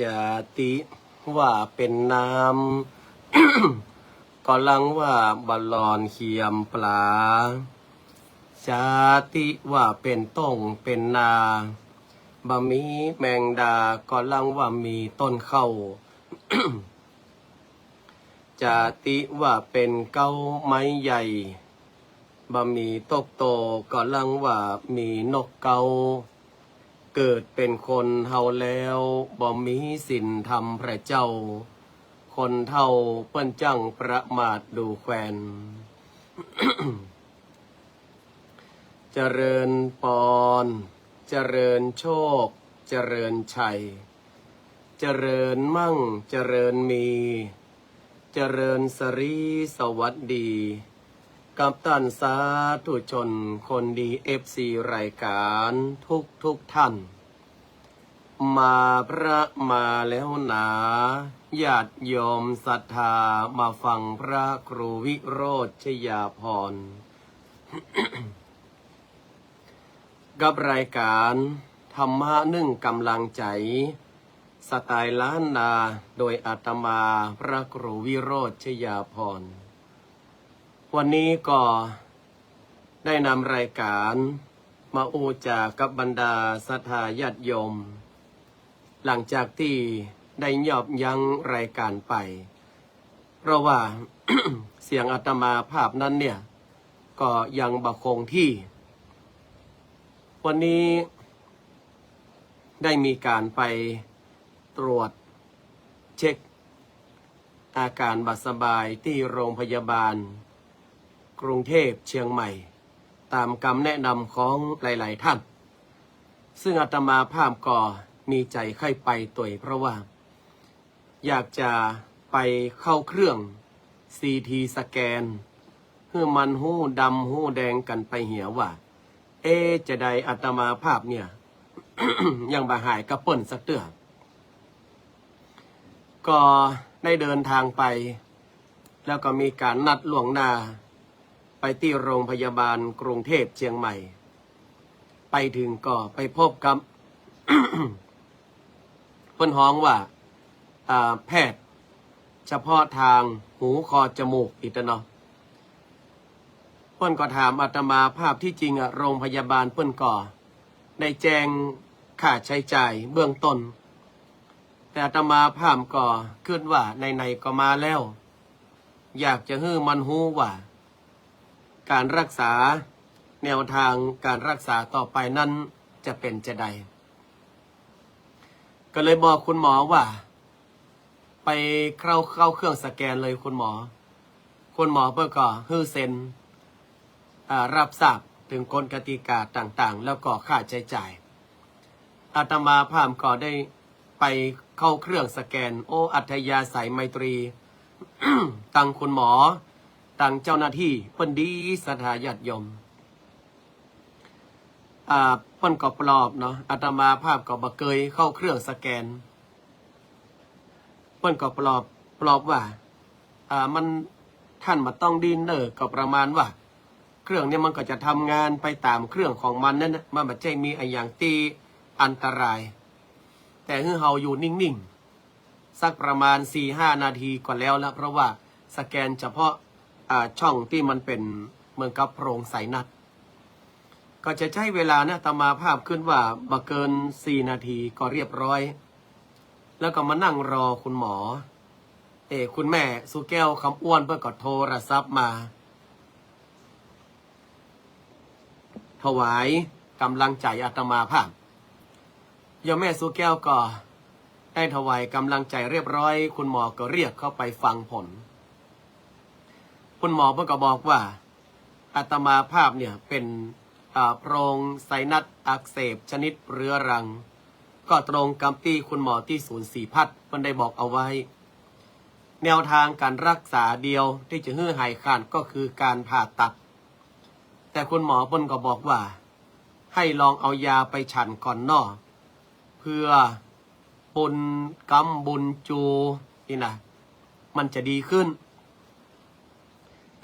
จะติว่าเป็นน้ำ ก็ลังว่าบอลลอนเขียมปลาจาติว่าเป็นต้งเป็นนาบะมีแมงดาก็ลังว่ามีต้นเข้า จาติว่าเป็นเก้าไม้ใหญ่บะมีตกโตก็ลังว่ามีนกเกาเกิดเป็นคนเฮาแล้วบ่มีสินทำพระเจ้าคนเท่าเปิ้นจังประมาทดูแควน เจริญปอนเจริญโชคเจริญชัยเจริญมั่งเจริญมีเจริญสรีสวัสดีกับท่านสาธุชนคนดีFC รายการทุกท่านมาพระมาแล้วหนาญาติโยมศรัทธามาฟังพระครูวิโรจน์ชยาภรณ์ กับรายการธรรมะนึ่งกำลังใจสไตล์ล้านนาโดยอาตมาพระครูวิโรจน์ชยาภรณ์วันนี้ก็ได้นำรายการมาอูจากับบรรดาศรัทธาญาติโยมหลังจากที่ได้ยอบยั้งรายการไปเพราะว่า เสียงอาตมาภาพนั้นเนี่ยก็ยังบะคงที่วันนี้ได้มีการไปตรวจเช็คอาการบาดสบายที่โรงพยาบาลกรุงเทพเชียงใหม่ตามคำแนะนำของหลายๆท่านซึ่งอาตมาภาพก็มีใจใคร่ไปตัวเพราะว่าอยากจะไปเข้าเครื่อง CT สแกนเพื่อมันหู้ดำหู้แดงกันไปเหี่ยวว่าจะได้อาตมาภาพเนี่ย ยังบาหายกระป่นสักเตื้อก็ได้เดินทางไปแล้วก็มีการนัดล่วงหน้าไปที่โรงพยาบาลกรุงเทพเชียงใหม่ไปถึงก็ไปพบกับ เพิ่นฮ้องว่าแพทย์เฉพาะทางหูคอจมูกอีกเนาะเพิ่นก็ถามอาตมาภาพที่จริงโรงพยาบาลเพิ่นก็ได้แจ้งค่าใช้จ่ายเบื้องต้นแต่อาตมาภาพก็คิดว่าในก็มาแล้วอยากจะให้มันฮู้ว่าการรักษาแนวทางการรักษาต่อไปนั้นจะเป็นจะใดก็เลยบอกคุณหมอว่าไปเข้าเครื่องสแกนเลยคุณหมอเพื่อก็ฮื้อเซ็นรับทราบถึงกฎกติกาต่างๆแล้วก็ค่าใช้จ่ายอาตมาภาพก็ได้ไปเข้าเครื่องสแกนอัธยาศัยไมตรี ตั้งคุณหมอตั้งเจ้าหน้าที่เพิ่นดีศรัทธาญาติโยมเพิ่นก็ปลอบเนาะอาตมาภาพก็บ่เคยเข้าเครื่องสแกนเพิ่นก็ปลอบว่ามันท่านมาต้องดินเนอร์ก็ประมาณว่าเครื่องเนี่ยมันก็จะทำงานไปตามเครื่องของมันนั่นนะมันไม่ใช่มีอย่างตีอันตรายแต่คือเฮาอยู่นิ่งๆสักประมาณ 4-5 นาทีก็แล้วเพราะว่าสแกนเฉพาะช่องที่มันเป็นเหมือนกับโพรงใสนัดก็จะใช้เวลานะตามาภาพขึ้นว่าบ่เกิน4 นาทีก็เรียบร้อยแล้วก็มานั่งรอคุณหมอคุณแม่สุแก้วคำอ้วนเพื่อก็โทรศัพท์มาถวายกำลังใจอาตมาภาพโยมแม่สุแก้วก็ได้ถวายกำลังใจเรียบร้อยคุณหมอก็เรียกเข้าไปฟังผลคุณหมอเพื่อก็บอกว่าอาตมาภาพเนี่ยเป็นโพรงไซนัสอักเสบชนิดเรื้อรังก็ตรงกับที่คุณหมอที่ศูนย์ศรีพัฒน์เพิ่นได้บอกเอาไว้แนวทางการรักษาเดียวที่จะให้หายขาดก็คือการผ่าตัดแต่คุณหมอเพิ่นก็บอกว่าให้ลองเอายาไปฉันก่อนนอเพื่อบุญกรรมบุญจูนี่นะมันจะดีขึ้น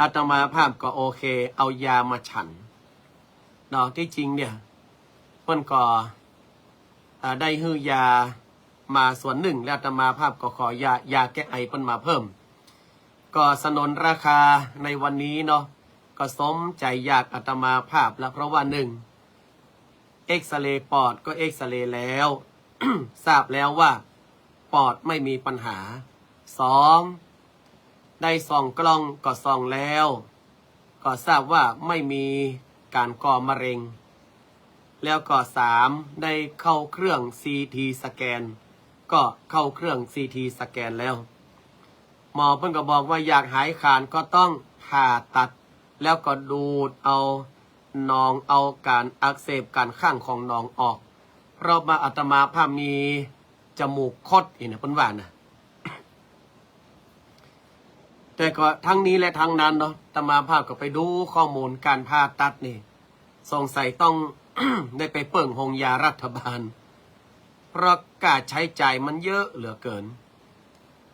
อาตมาภาพก็โอเคเอายามาฉันเนาะที่จริงเนี่ยเพิ่นก็ได้ฮื้อยา มาส่วนหนึ่งและอาตมาภาพก็ขอยาแก้ไอเพิ่นมาเพิ่มก็สนนราคาในวันนี้เนาะก็สมใจอยากอาตมาภาพและเพราะว่าหนึ่งเอ็กซเรย์ปอดก็เอ็กซเรย์แล้ว ทราบแล้วว่าปอดไม่มีปัญหาสองได้ส่องกล้องก็ส่องแล้วก็ทราบว่าไม่มีการก่อมะเร็งแล้วก็สามได้เข้าเครื่อง CT สแกนก็เข้าเครื่อง CT สแกนแล้วหมอเพิ่นก็บอกว่าอยากหายขาดก็ต้องผ่าตัดแล้วก็ดูดเอาหนองเอาการอักเสบการข้างของหนองออกเพราะว่าอาตมาภาพมีจมูกคดอีกนะเพิ่นว่านะแต่ก็ทั้งนี้และทั้งนั้นเนาะอาตมาภาพก็ไปดูข้อมูลการผ่าตัดนี่สงสัยต้อง ได้ไปเปิ่งหงยารัฐบาลเพราะการใช้จ่ายมันเยอะเหลือเกิน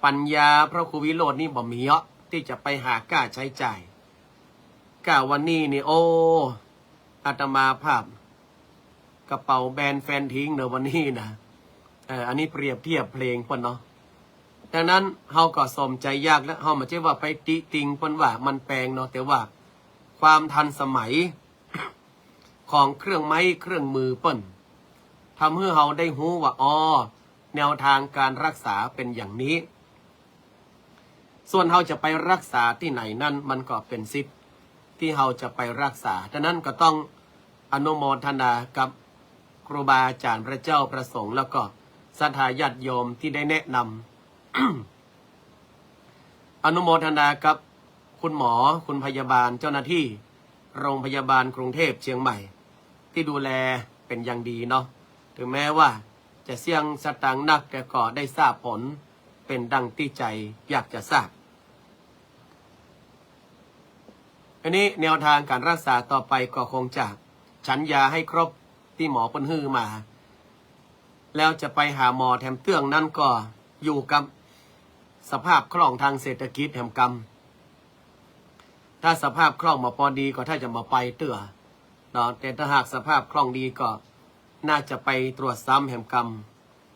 ปัญญาพระครูวิโรจน์นี่บ่มีเยอะที่จะไปหากล้าใช้จ่ายกล้าวันนี้นี่โอ้อาตมาภาพกระเป๋าแบนแฟนทิ้งเนอะวันนี้นะอันนี้เปรียบเทียบเพลงเพิ่นเนาะดังนั้นเฮาก็สมใจยากแล้วเฮาไม่ใช่ว่าไปติติงเพิ่นว่ามันแปลงเนาะแต่ว่าความทันสมัย ของเครื่องไม้เครื่องมือเปิ้นทำให้เฮาได้รู้ว่าอ๋อแนวทางการรักษาเป็นอย่างนี้ส่วนเฮาจะไปรักษาที่ไหนนั่นมันก็เป็นสิทธิ์ที่เฮาจะไปรักษาดังนั้นก็ต้องอนุโมทนากับครูบาอาจารย์พระเจ้าประสงค์แล้วก็ศรัทธาญาติโยมที่ได้แนะนำ อนุโมทนากับคุณหมอคุณพยาบาลเจ้าหน้าที่โรงพยาบาลกรุงเทพเชียงใหม่ที่ดูแลเป็นอย่างดีเนาะถึงแม้ว่าจะเสี่ยงสตังค์นักแต่ก็ได้ทราบผลเป็นดังที่ใจอยากจะทราบอันนี้แนวทางการรักษาต่อไปก็คงจะฉันยาให้ครบที่หมอเปิ้นฮื้อมาแล้วจะไปหาหมอแถมเตื้องนั่นก็อยู่กับสภาพคล่องทางเศรษฐกิจแถมกรรมถ้าสภาพคล่องมาพอดีก็ถ้าจะมาไปเตื้อเนาะแต่ถ้าหากสภาพคล่องดีก็น่าจะไปตรวจซ้ำแถมกรรม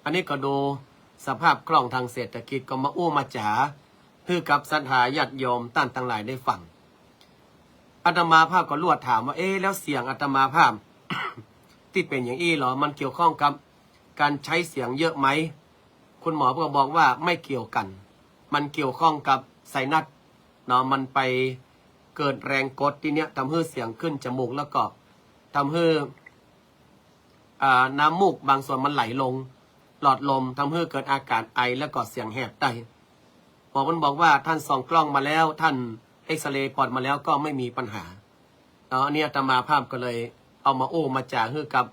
อันนี้ก็ดูสภาพคล่องทางเศรษฐกิจก็มาอู้มาจ๋าคือกับศรัทธาญาติโยมตั้งต่างหลายได้ฟังอาตมาภาพก็ลวดถามว่าแล้วเสียงอาตมาภาพ ที่เป็นอย่างอี้เหรอมันเกี่ยวข้องกับการใช้เสียงเยอะไหมคุณหมอก็บอกว่าไม่เกี่ยวกันมันเกี่ยวข้องกับไซนัสเนาะมันไปเกิดแรงกดที่เนี้ยทำให้เสียงขึ้นจมูกแล้วก็ทำให้น้ำมูกบางส่วนมันไหลลงหลอดลมทำให้เกิดอาการไอแล้วก็เสียงแหบได้หมอมันบอกว่าท่านส่องกล้องมาแล้วท่านเอ็กซเรย์ปอดมาแล้วก็ไม่มีปัญหาอันนี้อาตมาภาพก็เลยเอามาโอ้มาจ่าให้กับ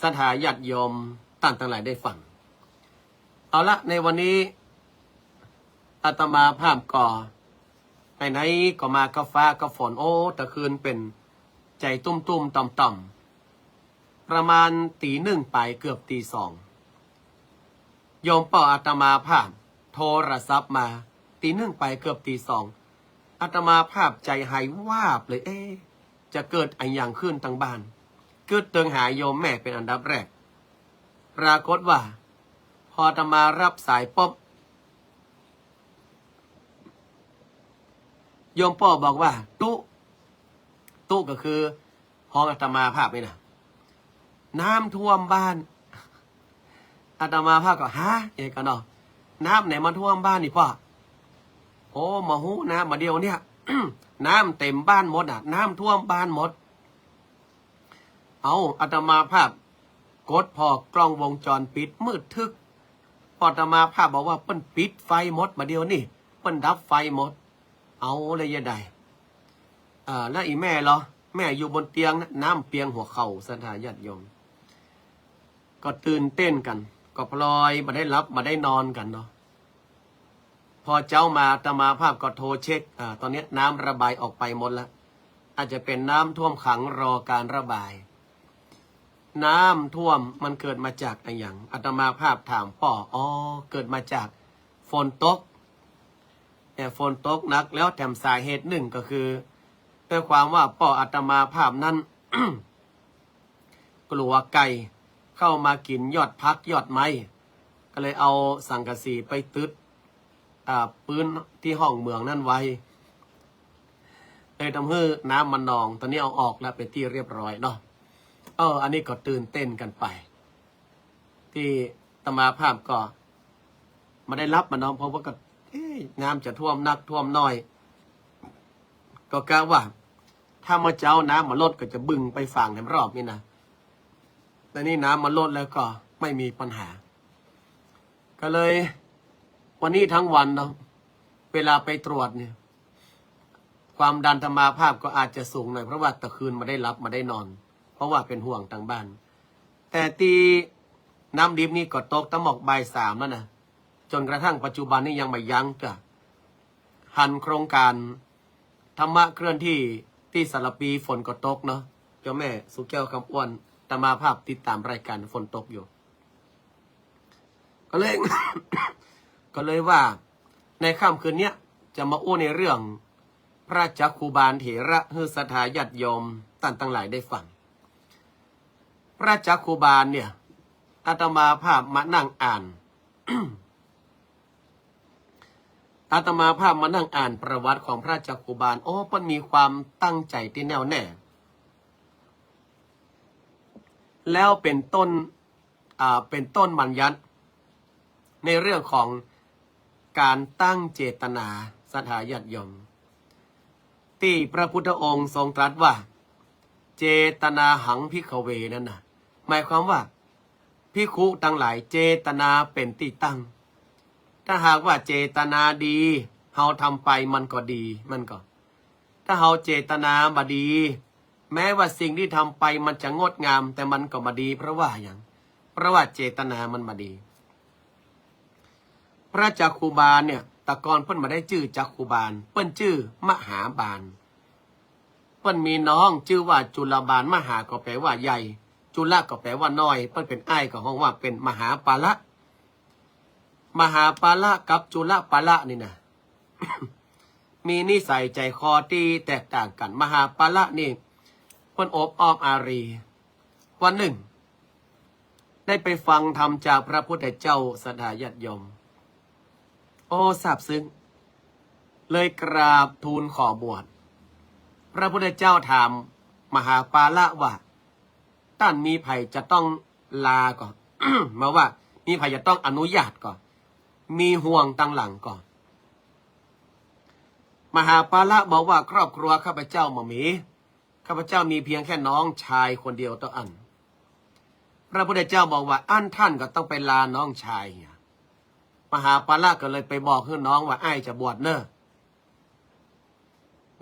ศรัทธาญาติโยมต่างหลายได้ฟังเอาละในวันนี้อาตมาภาพก็ไหนๆก็มาก็ฟ้าก็ฝนโอ้ตะคืนเป็นใจตุ้มๆต่อมๆประมาณตีหนึ่งไปเกือบตีสองโยมป่ออาตมาภาพโทรศัพท์มาตีหนึ่งไปเกือบตีสองอาตมาภาพใจหายวาบเลยจะเกิดอะไรอย่างขึ้นทางบ้านเกิดเตืองหาโยมแม่เป็นอันดับแรกปรากฏว่าพออาตมารับสายป๊อบโยมป่อบอกว่าตู้ก็คือห้องอาตมาภาพนี่นะน้ำท่วมบ้านอาตมาภาพก็ฮะเอกเนาะน้ำไหนมาท่วมบ้านนี่พ่อโอ้มาหูน้ำมาเดียวเนี่ย น้ำเต็มบ้านหมดน้ำท่วมบ้านหมดเอาอาตมาภาพกดพอกล้องวงจรปิดมืดทึกพออาตมาภาพบอกว่าเปิ้นปิดไฟหมดมาเดียวนี่เปิ้นดับไฟหมดเอาเลยยังไงแล้วอีแม่เหรอแม่อยู่บนเตียงน้ำเปียงหัวเข่าศรัทธาญาติโยมก็ตื่นเต้นกันก็พลอยมาได้รับมาได้นอนกันเนาะพอเจ้ามาอาตมาภาพก็โทรเช็คตอนนี้น้ำระบายออกไปหมดแล้วอาจจะเป็นน้ำท่วมขังรอการระบายน้ำท่วมมันเกิดมาจากอะไรอย่างอาตมาภาพถามป่อเกิดมาจากฝนตกแต่ฝนตกหนักแล้วแถมสาเหตุหนึ่งก็คือด้วยความว่าป่ออาตมาภาพนั้น กลัวไก่เข้ามากินยอดพักยอดไม้ ก็เลยเอาสังกะสีไปตึดปืนที่ห้องเมืองนั่นไว้เลยทำให้น้ำมันนองตอนนี้เอาออกแล้วเป็นที่เรียบร้อยเนาะอันนี้ก็ตื่นเต้นกันไปที่ตมาภาพก็มาได้รับมันน้องเพราะว่าก็น้ำจะท่วมนักท่วมน้อย ก็กะว่าถ้ามาเจ้าน้ำมาลดก็จะบึงไปฝั่งในรอบนี้นะแต่นี่น้ำมาลดแล้วก็ไม่มีปัญหา ก็เลยวันนี้ทั้งวันเนาะเวลาไปตรวจเนี่ยความดันธรรมาภาพก็อาจจะสูงหน่อยเพราะว่าตะคืนมาได้รับมาได้นอน เพราะว่าเป็นห่วงทางบ้าน แต่ตีน้ำดิบนี่ก็ตกตั้งหมอกบ่ายสามแล้วนะจนกระทั่งปัจจุบันนี้ยังไม่ยั้งจ้ะหันโครงการธรรมะเคลื่อนที่สารปีฝนก็ตกเนาะเจ้าแม่สุแก้วคำอ้วนธรรมาภาพติดตามรายการฝนตกอยู่ ก็เลย ก็เลยว่าในค่ำคืนนี้จะมาอู้ในเรื่องพระจักคูบาลเถระฮือสถาญาติโยมท่านทั้งหลายได้ฟังพระจักคูบาลเนี่ยอาตมาภาพมานั่งอ่าน อาตมาภาพมานั่งอ่านประวัติของพระจักคูบาลมันมีความตั้งใจที่แน่วแน่แล้วเป็นต้นบัญญัติในเรื่องของการตั้งเจตนาศรัทธาญาติโยมที่พระพุทธองค์ทรงตรัสว่าเจตนาหังภิกขเวนั่นนะหมายความว่าภิกขุทั้งหลายเจตนาเป็นที่ตั้งถ้าหากว่าเจตนาดีเฮาทำไปมันก็ดีมันก็ถ้าเฮาเจตนาบดี แม้ว่าสิ่งที่ทำไปมันจะงดงามแต่มันก็มาดีเพราะว่าอย่างเพราะว่าเจตนามันมาดีพระจักคูบาลเนี่ยตะกอนเพิ่นมาได้ชื่อจักคูบาลเพิ่นชื่อมหาบาลเพิ่นมีน้องชื่อว่าจุลบาลมหาก็แปลว่าใหญ่จุลก็แปลว่าน้อยเพิ่นเป็นอ้ายก็ห้องว่าเป็นมหาปาละมหาปาละกับจุลปาละนี่นะ มีนิสัยใจคอที่แตกต่างกันมหาปาละนี่เพิ่นอบอ้อมอารีวันหนึ่งได้ไปฟังธรรมจากพระพุทธเจ้าศรัทธาญาติโยมซาบซึ้งเลยกราบทูลขอบวชพระพุทธเจ้าถามมหาปาละว่าท่านมีไผจะต้องลาก่อน มาว่ามีไผจะต้องอนุญาตก่อนมีห่วงตั้งหลังก่อนมหาปาละบอกว่าครอบครัวข้าพเจ้าบ่มีข้าพเจ้ามีเพียงแค่น้องชายคนเดียวต่ออันพระพุทธเจ้าบอกว่าอันท่านก็ต้องไปลาน้องชายมหาปาละก็เลยไปบอกให้น้องว่าไอ้จะบวชเนอะ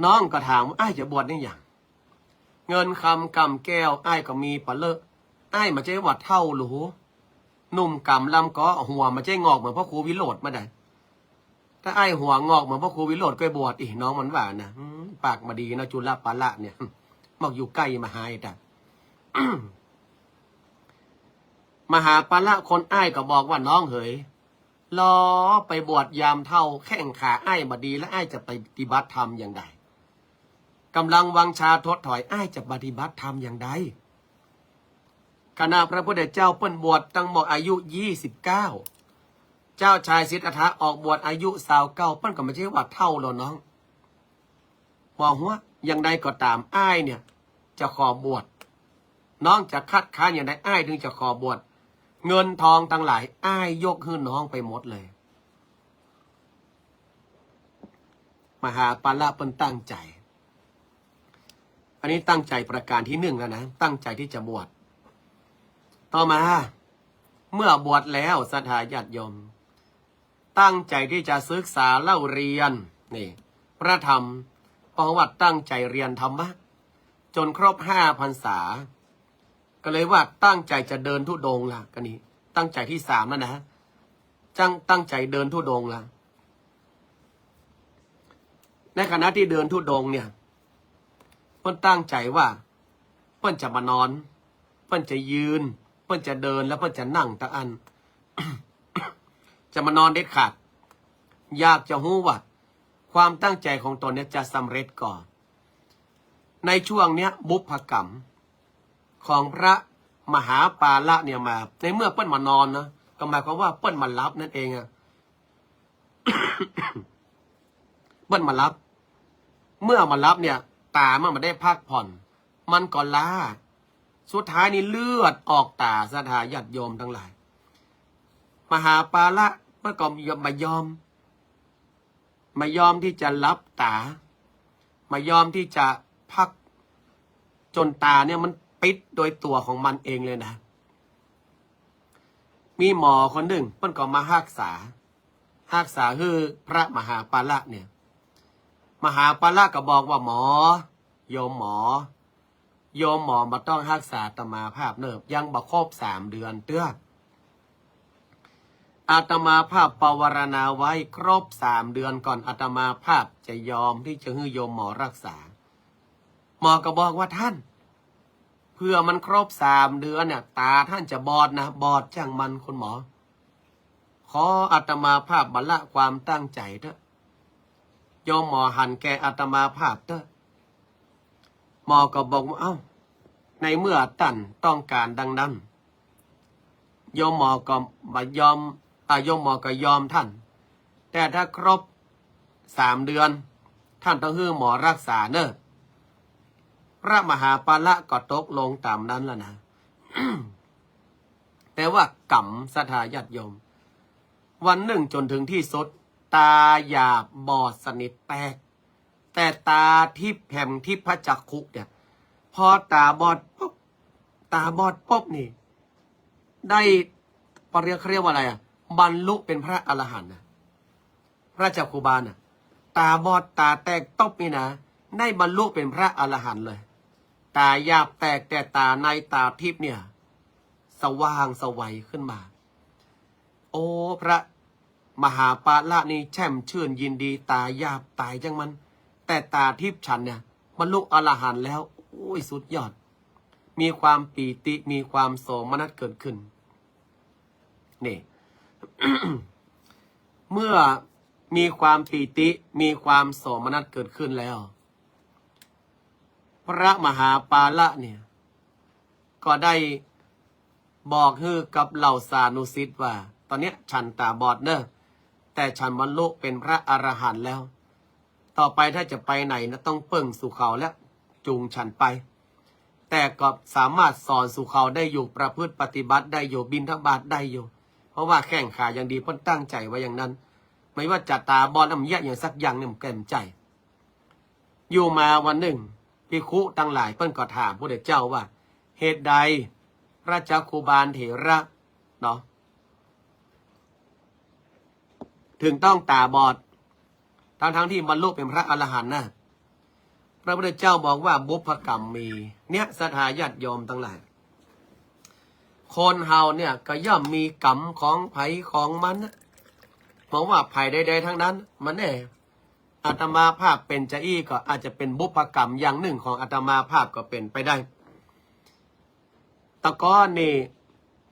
น้องก็ถามว่าไอ้จะบวชได้อย่างเงินคำกำแก้วไอ้ก็มีปะเลอะไอ้มาใช้วัดเท่าหรูนุ่มกำลำก็หัวมาใช้งอกเหมือนพ่อครูวิโรธมาได้ถ้าไอ้หัวงอกเหมือนพ่อครูวิโรธก็บวชอีกน้องมันว่านะปากมาดีนะจุลปาละเนี่ยบอกอยู่ใกล้มาหายแต่ มหาปาละคนไอ้ก็บอกว่าน้องเหยรอไปบวชยามเท่าแข้งขาไอ้บดีและไอ้จะไปปฏิบัติธรรมอย่างใดกำลังวังชาทดถอยไอ้จะปฏิบัติธรรมอย่างใดคณะพระพุทธเจ้าเปิ้นบวชตั้งหมดอายุ29เจ้าชายสิทธัตถะออกบวชอายุ29เปิ้นก็ไม่ใช่ว่าเท่าหรอกน้องบอกว่าอย่างใดก็ตามไอ้เนี่ยจะขอบวชน้องจะคัดค้านอย่างใดไอ้ถึงจะขอบวชเงินทองทั้งหลายอ้ายยกให้น้องไปหมดเลยมหาปาละเปิ้นตั้งใจอันนี้ตั้งใจประการที่1แล้วนะตั้งใจที่จะบวชต่อมาเมื่อบวชแล้วศรัทธาญาติโยมตั้งใจที่จะศึกษาเล่าเรียนนี่พระธรรมเพราะว่าตั้งใจเรียนธรรมะจนครบ5 พรรษาก็เลยว่าตั้งใจจะเดินธุดงค์ล่ะกันนี้ตั้งใจที่3แล้วนะตั้งใจเดินธุดงค์ล่ะในขณะที่เดินธุดงค์เนี่ยเพิ่นตั้งใจว่าเพิ่นจะมานอนเพิ่นจะยืนเพิ่นจะเดินแล้วเพิ่นจะนั่งตะอัน จะมานอนเด็ดขาดอยากจะรู้ว่าความตั้งใจของตนเนี่ยจะสำเร็จก่อนในช่วงเนี้ยบุพกรรมของพระมหาปาละเนี่ยมาในเมื่อเปิ้นมานอนนะ ก็หมายความว่าเปิ้ลมารับนั่นเองอะ เปิ้ลมารับ เมื่อมารับเนี่ย ตามันมาได้พักผ่อน มันก็ล้าสุดท้ายนี่เลือดออกตาสถาญาติโยมทั้งหลาย มหาปาละเมื่อก่อนมายอมที่จะรับตามายอมที่จะพักจนตาเนี่ยมันปิดโดยตัวของมันเองเลยนะ มีหมอคนหนึ่งเพิ่นก็มารักษาคือพระมหาปาละเนี่ย มหาปาละก็บอกว่าหมอโยมหมอมาต้องรักษาอาตมาภาพเนิบยังบ่ครบ3 เดือนเตื้ออาตมาภาพปวารณาไว้ครบ3 เดือนก่อนอาตมาภาพจะยอมที่จะให้โยมหมอรักษาหมอก็บอกว่าท่านเพื่อมันครบ3 เดือนเนี่ยตาท่านจะบอดนะบอดจังมันคุณหมอขออาตมาภาพบรรละความตั้งใจเถอะโยมหมอหันแก่อาตมาภาพเถอะหมอก็บอกว่าเอ้าในเมื่อท่านต้องการดังนั้นโยมหมอก็ยอมโยมหมอก็ยอมท่านแต่ถ้าครบ3 เดือนท่านต้องให้หมอรักษาเนอะพระมหาปาละก็ตกลงตามนั้นแล้วนะ แต่ว่ากรรมสถาญาติโยมวันหนึ่งจนถึงที่สุดตาหยาบบอดสนิทแตกแต่ตาทิพย์แผ่มทิพจักขุเนี่ยพอตาบอดปุ๊บนี่ได้เรียกว่าอะไรบรรลุเป็นพระอรหันต์นะพระจักขุบาลน่ะตาบอดตาแตกตบนี่นะได้บรรลุเป็นพระอรหันต์เลยตาหยาบแตกแต่ตาในตาทิพย์เนี่ยสว่างสวัยขึ้นมาโอ้พระมหาปาละนี่แช่มชื่นยินดีตาหยาบตายจังมันแต่ตาทิพย์ฉันเนี่ยบรรลุอรหันต์แล้วโอ้ยสุดยอดมีความปีติมีความโสมนัสเกิดขึ้นนี่ เมื่อมีความปีติมีความโสมนัสเกิดขึ้นแล้วพระมหาปาละเนี่ยก็ได้บอกให้กับเหล่าสานุสิทธิ์ว่าตอนนี้ฉันตาบอดเนอะแต่ฉันบรรลุเป็นพระอรหันต์แล้วต่อไปถ้าจะไปไหนนะต้องเปิ่งสู่เขาและจูงฉันไปแต่ก็สามารถสอนสู่เขาได้อยู่ประพฤติปฏิบัติได้อยู่บิณฑบาตได้อยู่เพราะว่าแข้งขาอย่างดีเพิ่นตั้งใจไว้อย่างนั้นไม่ว่าจะตาบอดน้ำแย่อย่างสักอย่างหนึ่งแก่มใจอยู่มาวันหนึ่งภิกขุตั้งหลายเพิ่นก็ถามพระเจ้าว่าเหตุใดพระจักขุบาลเถระเนาะถึงต้องตาบอดทั้งที่บรรลุเป็นพระอรหันต์นะพระพุทธเจ้าบอกว่าบุพกรรมมีเนี่ยสถาญาติโยมทั้งหลายคนเฮาเนี่ยก็ย่อมมีกรรมของไผของมันนะมองว่าไผใดๆทั้งนั้นมันแน่อาตมาภาพเป็นจะอี้ก็อาจจะเป็นบุพกรรมอย่างหนึ่งของอาตมาภาพก็เป็นไปได้ตะก้อนนี่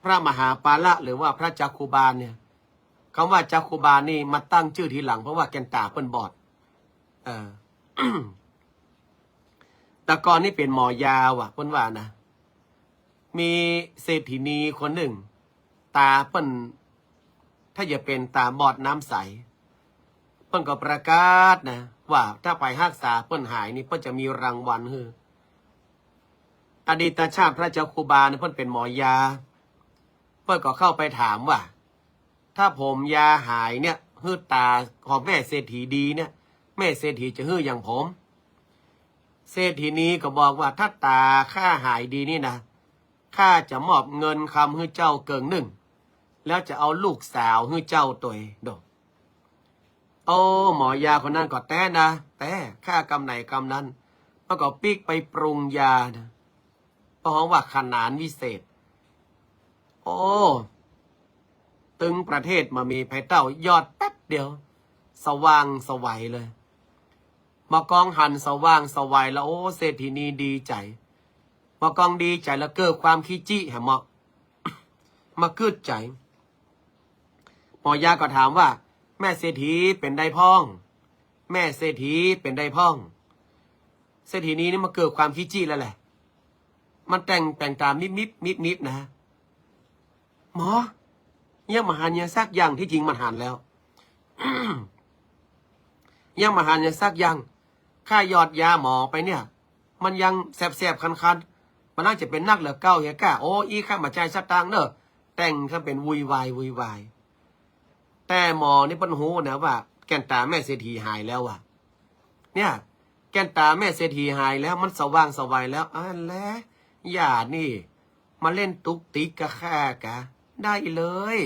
พระมหาปาละหรือว่าพระจักขุบาลเนี่ยคำว่าจักขุบาลนี่มาตั้งชื่อทีหลังเพราะว่าแกนตาเปิ้นบอดตะกอนนี่เป็นหมอยาวอ่ะเปิ้นว่านะมีเศรษฐินีคนหนึ่งตาเปิ้นถ้าอย่าเป็นตาบอดน้ำใสเปิ้นก็ประกาศนะว่าถ้าไปรักษาเปิ้นหายนี่เปิ้นจะมีรางวัลให้อดีตชาติพระเจ้าคูบาเนี่ยเพิ่นเป็นหมอยาเพิ่นก็เข้าไปถามว่าถ้าผมยาหายเนี่ยฮื้อตาของแม่เศรษฐีดีเนี่ยแม่เศรษฐีจะฮื้ออย่างผมเศรษฐีนี้ก็บอกว่าถ้าตาข้าหายดีนี่นะข้าจะมอบเงินคำฮื้อเจ้าเกิงหนึ่งแล้วจะเอาลูกสาวฮื้อเจ้าตัวดอกโอ้หมอยาคนนั้นก็แต่นะแต่ข้ากำไหนกำนั้นมันก็ปิ๊กไปปรุงยานะเพราะว่าขนานวิเศษโอ้ตึงประเทศมามีไผ่เต้ายอดแป๊บเดียวสว่างสวัยเลยมากองหันสว่างสวัยแล้วโอ้เศรษฐีนีดีใจมากองดีใจแล้วเกิดความขี้จี้แหมมาคืดใจหมอยาก็ถามว่าแม่เศรษฐีเป็นได้พ้องแม่เศรษฐีเป็นได้พ้องเศรษฐีนี้นี่มาเกิดความขี้จี้แล้วแหละมันแต่งตามมิบนะหมอ ยังมาหันยังซักอย่างที่จริงมันหันแล้ว ยังมาหันยังซักอย่างค่าหยอดยาหมอไปเนี่ย มันยังแสบๆคันๆมันน่าจะเป็นนักเหลือเก้าเฮียก้าโอ้อีข้ามาใจสัตางเนอะแต่งข้าเป็นวุยวายวุยวายแต่หมอนี่ปัญหูนะว่าแก่นตาแม่เศรษฐีหายแล้วว่ะเนี่ยแก่นตาแม่เศรษฐีหายแล้วมันสว่างสวัยแล้วอันแล้วอย่านี่มาเล่นตุกติกกะข้ากะได้เลย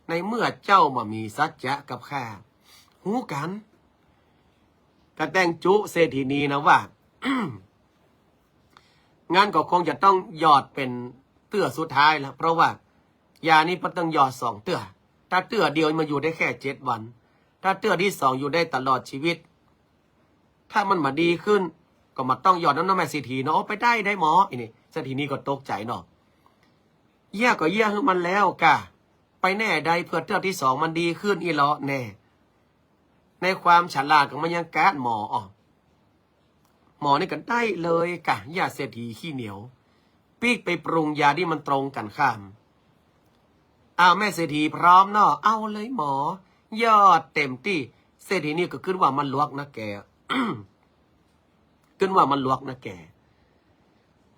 ในเมื่อเจ้ามามีสัจจะกับข้าหูกันกระแต่งจุเศรษฐีนีนะว่า งานก็คงจะต้องหยอดเป็นเตื้อสุดท้ายแล้วเพราะว่ายานี้มันต้องหยอด2 เตื้อถ้าเตื้อเดียวมันอยู่ได้แค่7 วันถ้าเตื้อที่2อยู่ได้ตลอดชีวิตถ้ามันมาดีขึ้นก็มาต้องหยอดน้ำแม่เศรษฐีเนาะไปได้หมอไอ้นี่เศรษฐีนี่ก็ตกใจเนาะเยี่ยก็เยี่ยให้มันแล้วกะไปแน่ใดเพื่อเตื้อที่2มันดีขึ้นอีหลอแน่ในความฉลาดของมันยังการ์ดหมอหมอนี่กันได้เลยกะยาเศรษฐีขี้เหนียวปีกไปปรุงยาที่มันตรงกันข้ามเอาแม่เศรษฐีพร้อมเนาะเอาเลยหมอยอดเต็มที่เศรษฐีนี่ก็ขึ้นว่ามันลวกนะแก ขึ้นว่ามันลวกนะแก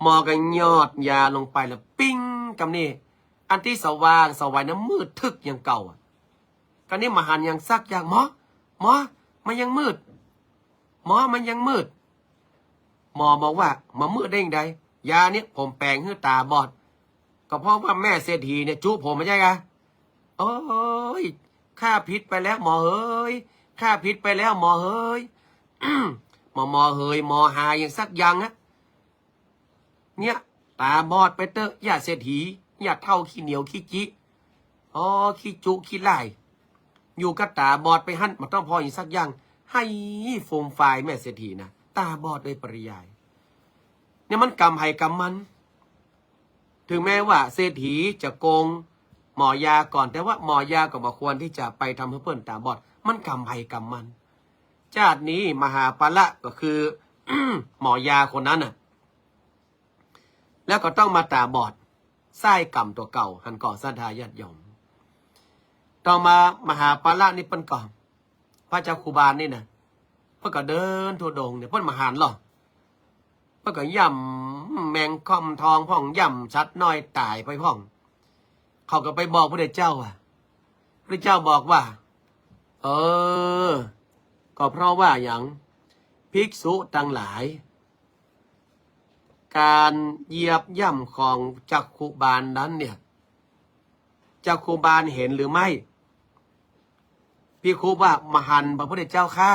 หมอกันยอดยาลงไปแล้วปิ้งกับนี่อันที่สว่างสวัยน้ำมืดทึกอย่างเก่ากันนี่มาหันยังซักอย่างหมอมันยังมืดหมอมันยังมืดหมอบอกว่ามามืดได้ยังไงยาเนี่ยผมแปลงให้ตาบอดก็เพราะว่าแม่เศรษฐีเนี่ยจุผมไม่ใช่ไงโอ้ยข้าพิษไปแล้วหมอเฮ้ยข้าพิษไปแล้วหมอเฮ้ย หมอเฮ้ยหมอหาอย่างสักอย่างนะเนี่ยตาบอดไปเตอะอย่าเศรษฐีอย่าเท่าขี้เหนียวขี้จิอ๋อขี้จุขี้ไล่อยู่กับตาบอดไปหั่นมันต้องพออย่างสักอย่างให้โฟมไฟแม่เศรษฐีนะตาบอดโดยปริยายเนี่ยมันกรรมให้กรรมมันถึงแม้ว่าเศรษฐีจะโกงหมอยาก่อนแต่ว่าหมอยาก็บอกควรที่จะไปทำให้เพื่อนตาบอดมันกรรมให้กรรมมันชาตินี้มหาปละก็คือ หมอยาคนนั้นน่ะแล้วก็ต้องมาตาบอดไส้กรรมตัวเก่าหันก่อสัทธาญาติโยมต่อมามหาปละนี่เปิ้นก่อนพระเจ้าครูบาลนี่นะเพิ่นก็เดินทั่วดงเนี่ยเพิ่นมาหารหรอเพิ่นก็ย่ำแมงค่อมทองพ่องย่ำชัดน้อยตายไปพ่องเขาก็ไปบอกพระเจ้าพระเจ้าบอกว่าก็เพราะว่าอย่างภิกษุทั้งหลายการเหยียบย่ำของจักขุบาลนั้นเนี่ยจักขุบาลเห็นหรือไม่ภิกษุว่ามหันต์พระพุทธเจ้าข้า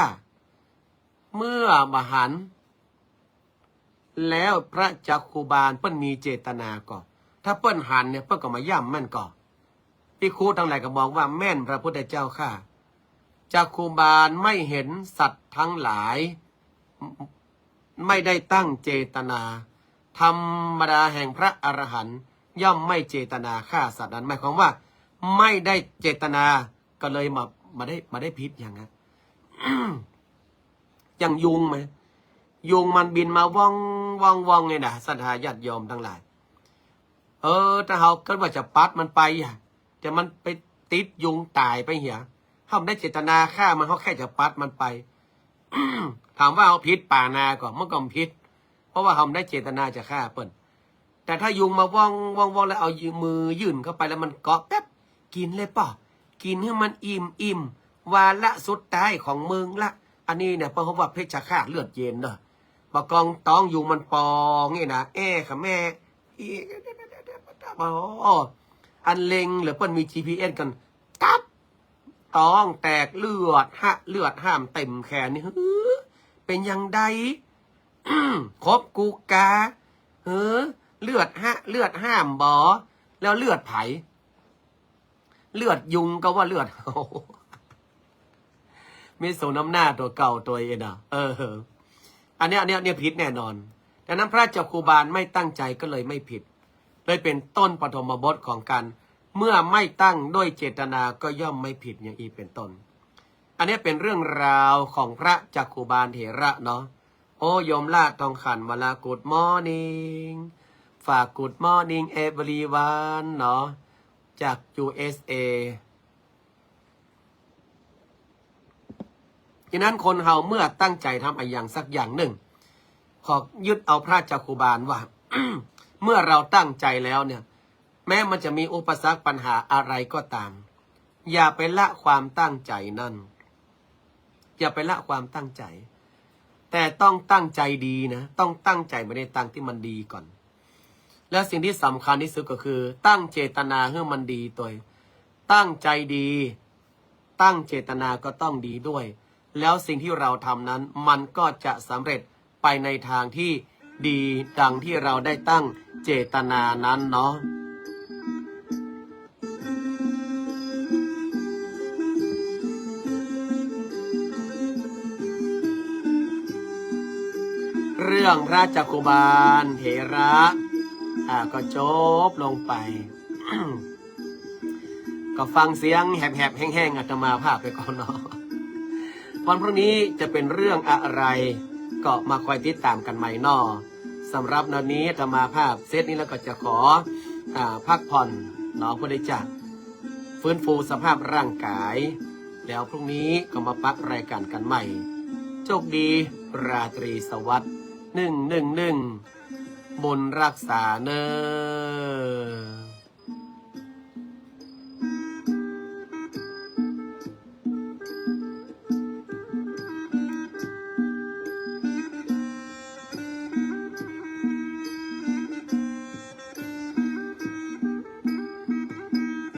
เมื่อมหันต์แล้วพระจักขุบาลเปิ้นมีเจตนาก่อนถ้าเปิ้นหันเนี่ยเปิ้นก็มาย่ำแม่นก่อนภิกษุทั้งหลายก็บอกว่าแม่นพระพุทธเจ้าข้าจักขุบาลไม่เห็นสัตว์ทั้งหลายไม่ได้ตั้งเจตนาธรรมดาแห่งพระอรหันต์ย่อมไม่เจตนาฆ่าสัตว์นั้นหมายความว่าไม่ได้เจตนาก็เลยมาได้พิษอย่างนั้น อย่างยุงไหมยุงมันบินมาว่องไงนะสัทธาญาติโยมทั้งหลายถ้าเขาคิดว่าจะปัดมันไปแต่มันไปติดยุงตายไปเหี้ยเขาไม่ได้เจตนาฆ่ามันเขาแค่จะปัดมันไป ถามว่าเอาพิษป่านาก่อนเมื่อก่อนพิษเพราะว่าเขาไม่ได้เจตนาจะฆ่าเปิ้นแต่ถ้ายุงมาว่องแล้วเอามือยื่นเข้าไปแล้วมันเกาะแป๊บกินเลยป่ะกินให้มันอิ่มวาระสุดท้ายของมึงละอันนี้เนี่ยเพราะว่าเพชฌฆาตเลือดเย็นเนอะปะกองตองยุงมันปองนี่นะค่ะแม่อันเล็งหรือเปิ้นมี GPS กันตับตองแตกเลือดห้ามเต็มแขนนี่เป็นยังไงครบกูกาเลือดห้ามบอแล้วเลือดไผเลือดยุงก็ว่าเลือดไม่สมน้ำหน้าตัวเก่าตัวเองอันนี้ผิดแน่นอนดังนั้นพระเจ้าครูบาลไม่ตั้งใจก็เลยไม่ผิดเลยเป็นต้นปฐมบทของการเมื่อไม่ตั้งด้วยเจตนาก็ย่อมไม่ผิดอย่างอีเป็นต้นอันนี้เป็นเรื่องราวของพระจักขุบาลเถระเนาะโอ้โยมลาดทองขันเวลากูดมอร์นิ่งฝากกูดมอร์นิ่งเอเวอรีวันเนาะ จาก USA ฉะนั้นคนเฮาเมื่อตั้งใจทำอะไรอย่างสักอย่างหนึ่งขอยึดเอาพระจักขุบาลว่า เมื่อเราตั้งใจแล้วเนี่ยแม้มันจะมีอุปสรรคปัญหาอะไรก็ตามอย่าไปละความตั้งใจนั่นอย่าไปละความตั้งใจแต่ต้องตั้งใจดีนะต้องตั้งใจไม่ได้ตั้งที่มันดีก่อนและสิ่งที่สำคัญที่สุดก็คือตั้งเจตนาให้มันดีตัวตั้งใจดีตั้งเจตนาก็ต้องดีด้วยแล้วสิ่งที่เราทำนั้นมันก็จะสำเร็จไปในทางที่ดีดังที่เราได้ตั้งเจตนานั้นเนาะเรื่องพระจักขุบาลเถระก็จบลงไป ก็ฟังเสียงแหบๆแห้งๆอาตมาภาพไปก่อนเนาะวันพรุ่งนี้จะเป็นเรื่องอะไรก็มาคอยติดตามกันใหม่นอสำหรับวันนี้อาตมาภาพเซตนี้แล้วก็จะขอพักผ่อนเนาะเพื่อได้จะฟื้นฟูสภาพร่างกายแล้วพรุ่งนี้ก็มาปักรายการกันใหม่โชคดีราตรีสวัสดิ์111บุญรักษาเนอ